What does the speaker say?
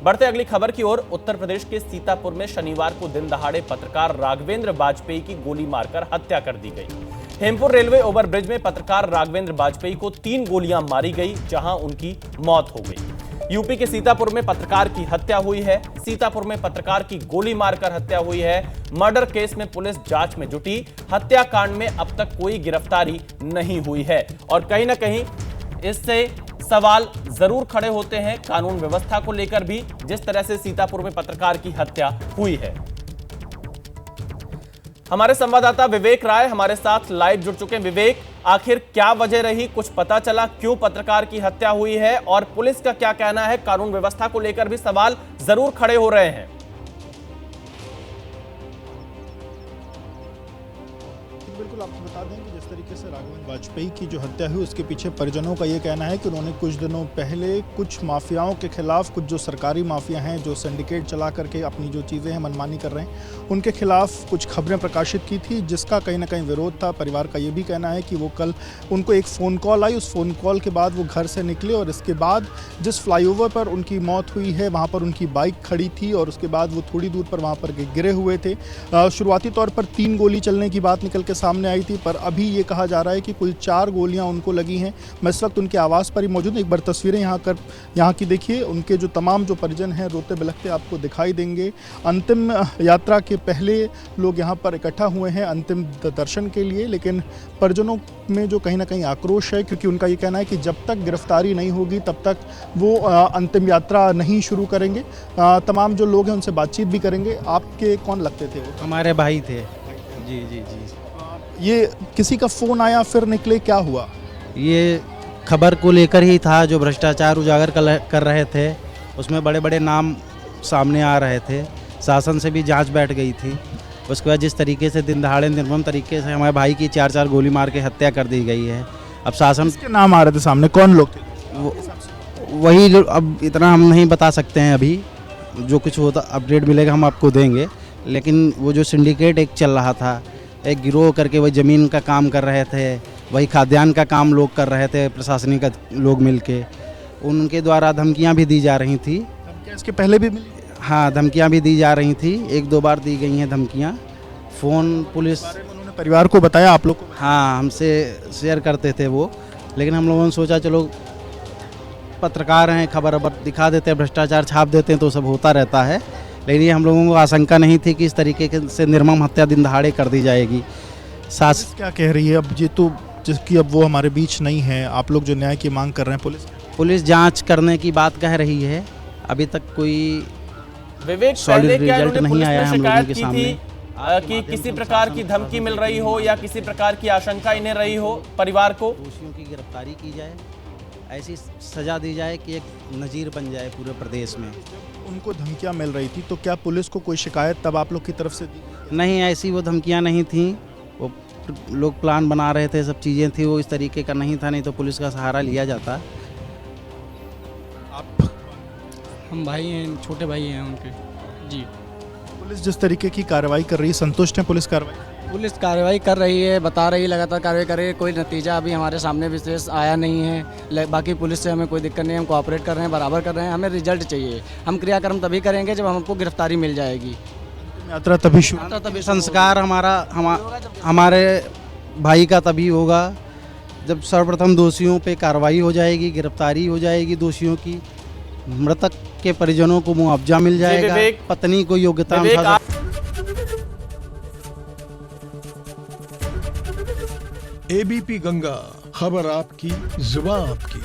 बढ़ते अगली खबर की ओर। उत्तर प्रदेश के सीतापुर में शनिवार को दिन दहाड़े पत्रकार राघवेंद्र बाजपेयी की गोली मारकर हत्या कर दी गई। हेमपुर रेलवे ओवरब्रिज में पत्रकार राघवेंद्र बाजपेयी को 3 गोलियां मारी गई, जहां उनकी मौत हो गई। यूपी के सीतापुर में पत्रकार की हत्या हुई है। सीतापुर में पत्रकार की गोली मारकर हत्या हुई है। मर्डर केस में पुलिस जांच में जुटी। हत्याकांड में अब तक कोई गिरफ्तारी नहीं हुई है और कहीं ना कहीं इससे सवाल जरूर खड़े होते हैं कानून व्यवस्था को लेकर भी, जिस तरह से सीतापुर में पत्रकार की हत्या हुई है। हमारे संवाददाता विवेक राय हमारे साथ लाइव जुड़ चुके हैं। विवेक, आखिर क्या वजह रही, कुछ पता चला क्यों पत्रकार की हत्या हुई है और पुलिस का क्या कहना है? कानून व्यवस्था को लेकर भी सवाल जरूर खड़े हो रहे हैं। बिल्कुल, आपको बता दें कि जिस तरीके से राघवेंद्र बाजपेयी की जो हत्या हुई उसके पीछे परिजनों का ये कहना है कि उन्होंने कुछ दिनों पहले कुछ माफियाओं के खिलाफ, कुछ जो सरकारी माफिया हैं जो सिंडिकेट चला करके अपनी जो चीज़ें हैं मनमानी कर रहे हैं, उनके खिलाफ कुछ खबरें प्रकाशित की थी, जिसका कहीं ना कहीं विरोध था। परिवार का ये भी कहना है कि वो कल उनको एक फ़ोन कॉल आई, उस फ़ोन कॉल के बाद वो घर से निकले और इसके बाद जिस फ्लाईओवर पर उनकी मौत हुई है वहाँ पर उनकी बाइक खड़ी थी और उसके बाद वो थोड़ी दूर पर वहाँ पर गिरे हुए थे। शुरुआती तौर पर 3 गोली चलने की बात निकल के सामने आई थी, पर अभी ये कहा जा रहा है कि कुल 4 गोलियां उनको लगी हैं। मैं इस वक्त उनके आवास पर ही मौजूद हूं। एक बार तस्वीरें यहाँ की देखिए। उनके जो तमाम जो परिजन हैं रोते बिलखते आपको दिखाई देंगे। अंतिम यात्रा के पहले लोग यहाँ पर इकट्ठा हुए हैं अंतिम दर्शन के लिए, लेकिन परिजनों में जो कहीं ना कहीं आक्रोश है, क्योंकि उनका ये कहना है कि जब तक गिरफ्तारी नहीं होगी तब तक वो अंतिम यात्रा नहीं शुरू करेंगे। तमाम जो लोग हैं उनसे बातचीत भी करेंगे। आपके कौन लगते थे वो? हमारे भाई थे। जी जी जी। ये किसी का फ़ोन आया फिर निकले, क्या हुआ? ये खबर को लेकर ही था, जो भ्रष्टाचार उजागर कर रहे थे, उसमें बड़े बड़े नाम सामने आ रहे थे। शासन से भी जांच बैठ गई थी। उसके बाद जिस तरीके से दिन दहाड़े निर्मम तरीके से हमारे भाई की 4 गोली मार के हत्या कर दी गई है। अब शासन के नाम आ रहे थे सामने, कौन लोग थे? वही अब इतना हम नहीं बता सकते हैं। अभी जो कुछ होता अपडेट मिलेगा हम आपको देंगे। लेकिन वो जो सिंडिकेट एक चल रहा था, एक गिरोह करके वही ज़मीन का काम कर रहे थे, वही खाद्यान्न का काम लोग कर रहे थे, प्रशासनिक लोग मिलके उनके द्वारा धमकियां भी दी जा रही थी। धमकियां इसके पहले भी मिली? हाँ, धमकियां भी दी जा रही थी। 1-2 बार दी गई हैं धमकियां। फ़ोन पुलिस उन्होंने परिवार को बताया, आप लोग को? हाँ, हमसे शेयर करते थे वो, लेकिन हम लोगों ने सोचा चलो पत्रकार हैं, खबर दिखा देते हैं, भ्रष्टाचार छाप देते हैं तो सब होता रहता है। लेकिन ये हम लोगों को आशंका नहीं थी कि इस तरीके से निर्मम हत्या दिन दहाड़े कर दी जाएगी। पुलिस क्या कह रही है? अब ये तो जिसकी अब वो हमारे बीच नहीं है, आप लोग जो न्याय की मांग कर रहे हैं, पुलिस जांच करने की बात कह रही है। अभी तक कोई विवेक, सॉलिड रिजल्ट नहीं आया है हम लोगों के सामने कि किसी प्रकार की धमकी मिल रही हो या किसी प्रकार की आशंका इन्हें रही हो परिवार को। दोषियों की गिरफ्तारी की जाए, ऐसी सजा दी जाए कि एक नज़ीर बन जाए पूरे प्रदेश में। उनको धमकियां मिल रही थी तो क्या पुलिस को कोई शिकायत तब आप लोग की तरफ से दी? नहीं, ऐसी वो धमकियां नहीं थी। वो लोग प्लान बना रहे थे, सब चीज़ें थी, वो इस तरीके का नहीं था। नहीं तो पुलिस का सहारा लिया जाता। आप? हम भाई हैं, छोटे भाई हैं उनके। जी। पुलिस जिस तरीके की कार्रवाई कर रही है, संतुष्ट है पुलिस कार्रवाई? पुलिस कार्रवाई कर रही है, बता रही है, लगातार कार्रवाई कर रही है। कोई नतीजा अभी हमारे सामने विशेष आया नहीं है। बाकी पुलिस से हमें कोई दिक्कत नहीं है, हम कोऑपरेट कर रहे हैं, बराबर कर रहे हैं। हमें रिजल्ट चाहिए। हम क्रियाक्रम तभी करेंगे जब हमको गिरफ्तारी मिल जाएगी। यात्रा तभी शुरू, तभी संस्कार हमारे भाई का तभी होगा जब सर्वप्रथम दोषियों पे कार्रवाई हो जाएगी, गिरफ्तारी हो जाएगी दोषियों की, मृतक के परिजनों को मुआवजा मिल जाएगा, पत्नी को योग्यता। एबीपी गंगा, खबर आपकी, जुबान आपकी।